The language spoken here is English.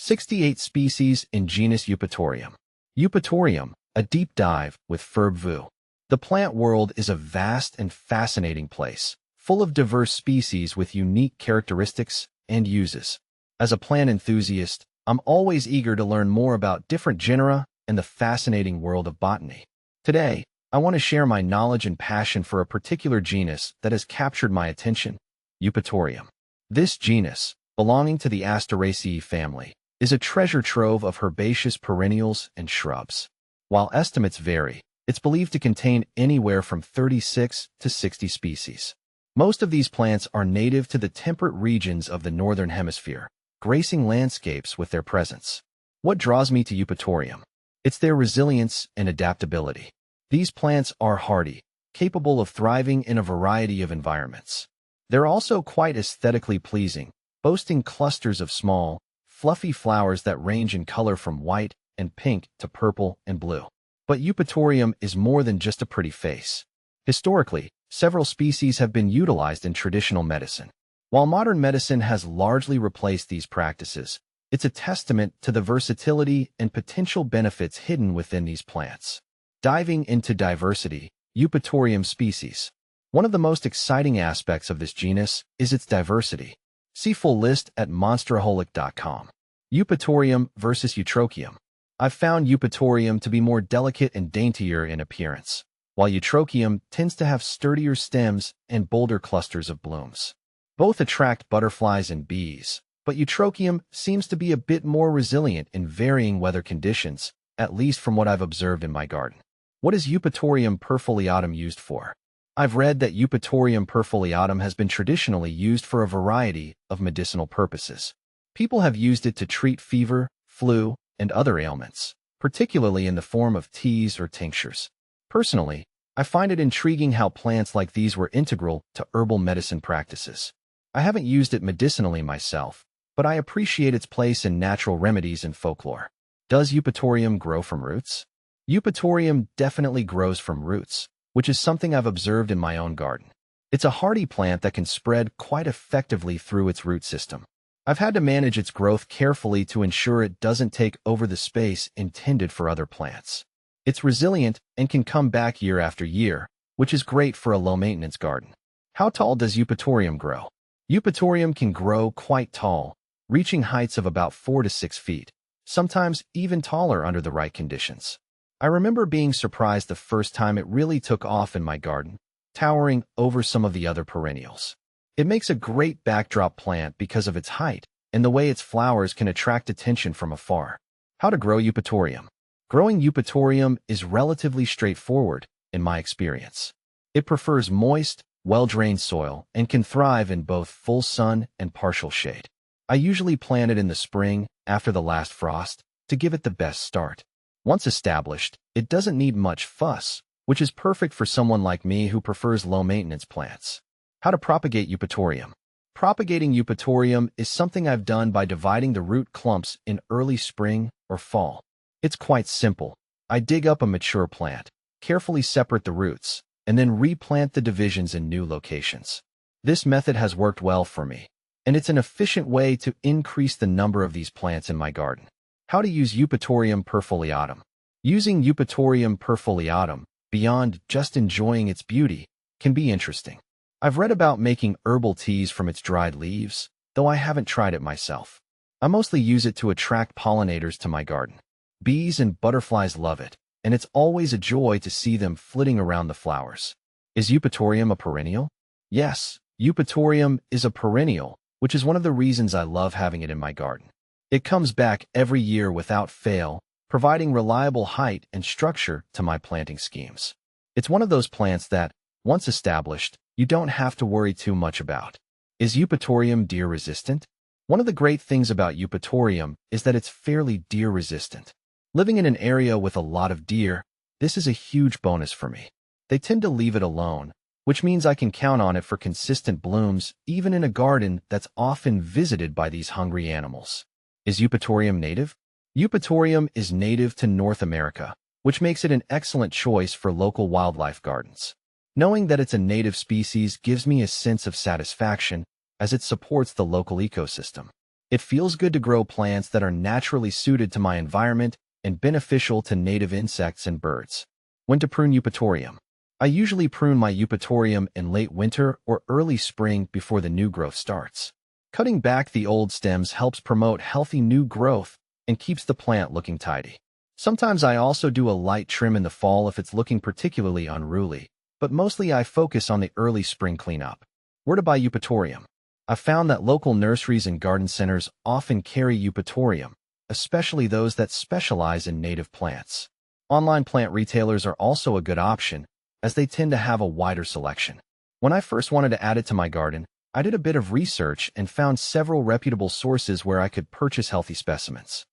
68 species in genus Eupatorium. Eupatorium, a deep dive with Ferb Vu. The plant world is a vast and fascinating place, full of diverse species with unique characteristics and uses. As a plant enthusiast, I'm always eager to learn more about different genera and the fascinating world of botany. Today, I want to share my knowledge and passion for a particular genus that has captured my attention, Eupatorium. This genus, belonging to the Asteraceae family, is a treasure trove of herbaceous perennials and shrubs. While estimates vary, it's believed to contain anywhere from 36 to 60 species. Most of these plants are native to the temperate regions of the Northern Hemisphere, gracing landscapes with their presence. What draws me to Eupatorium? It's their resilience and adaptability. These plants are hardy, capable of thriving in a variety of environments. They're also quite aesthetically pleasing, boasting clusters of small, fluffy flowers that range in color from white and pink to purple and blue. But Eupatorium is more than just a pretty face. Historically, several species have been utilized in traditional medicine. While modern medicine has largely replaced these practices, it's a testament to the versatility and potential benefits hidden within these plants. Diving into diversity, Eupatorium species. One of the most exciting aspects of this genus is its diversity. See full list at monsteraholic.com. Eupatorium versus Eutrochium. I've found Eupatorium to be more delicate and daintier in appearance, while Eutrochium tends to have sturdier stems and bolder clusters of blooms. Both attract butterflies and bees, but Eutrochium seems to be a bit more resilient in varying weather conditions, at least from what I've observed in my garden. What is Eupatorium perfoliatum used for? I've read that Eupatorium perfoliatum has been traditionally used for a variety of medicinal purposes. People have used it to treat fever, flu, and other ailments, particularly in the form of teas or tinctures. Personally, I find it intriguing how plants like these were integral to herbal medicine practices. I haven't used it medicinally myself, but I appreciate its place in natural remedies and folklore. Does Eupatorium grow from roots? Eupatorium definitely grows from roots, which is something I've observed in my own garden. It's a hardy plant that can spread quite effectively through its root system. I've had to manage its growth carefully to ensure it doesn't take over the space intended for other plants. It's resilient and can come back year after year, which is great for a low-maintenance garden. How tall does Eupatorium grow? Eupatorium can grow quite tall, reaching heights of about 4 to 6 feet, sometimes even taller under the right conditions. I remember being surprised the first time it really took off in my garden, towering over some of the other perennials. It makes a great backdrop plant because of its height and the way its flowers can attract attention from afar. How to grow Eupatorium? Growing Eupatorium is relatively straightforward, in my experience. It prefers moist, well-drained soil and can thrive in both full sun and partial shade. I usually plant it in the spring, after the last frost, to give it the best start. Once established, it doesn't need much fuss, which is perfect for someone like me who prefers low-maintenance plants. How to propagate Eupatorium? Propagating Eupatorium is something I've done by dividing the root clumps in early spring or fall. It's quite simple. I dig up a mature plant, carefully separate the roots, and then replant the divisions in new locations. This method has worked well for me, and it's an efficient way to increase the number of these plants in my garden. How to use Eupatorium perfoliatum? Using Eupatorium perfoliatum, beyond just enjoying its beauty, can be interesting. I've read about making herbal teas from its dried leaves, though I haven't tried it myself. I mostly use it to attract pollinators to my garden. Bees and butterflies love it, and it's always a joy to see them flitting around the flowers. Is Eupatorium a perennial? Yes, Eupatorium is a perennial, which is one of the reasons I love having it in my garden. It comes back every year without fail, providing reliable height and structure to my planting schemes. It's one of those plants that, once established, you don't have to worry too much about. Is Eupatorium deer resistant? One of the great things about Eupatorium is that it's fairly deer resistant. Living in an area with a lot of deer, this is a huge bonus for me. They tend to leave it alone, which means I can count on it for consistent blooms even in a garden that's often visited by these hungry animals. Is Eupatorium native? Eupatorium is native to North America, which makes it an excellent choice for local wildlife gardens. Knowing that it's a native species gives me a sense of satisfaction as it supports the local ecosystem. It feels good to grow plants that are naturally suited to my environment and beneficial to native insects and birds. When to prune Eupatorium? I usually prune my Eupatorium in late winter or early spring before the new growth starts. Cutting back the old stems helps promote healthy new growth and keeps the plant looking tidy. Sometimes I also do a light trim in the fall if it's looking particularly unruly, but mostly I focus on the early spring cleanup. Where to buy Eupatorium? I've found that local nurseries and garden centers often carry Eupatorium, especially those that specialize in native plants. Online plant retailers are also a good option, as they tend to have a wider selection. When I first wanted to add it to my garden, I did a bit of research and found several reputable sources where I could purchase healthy specimens.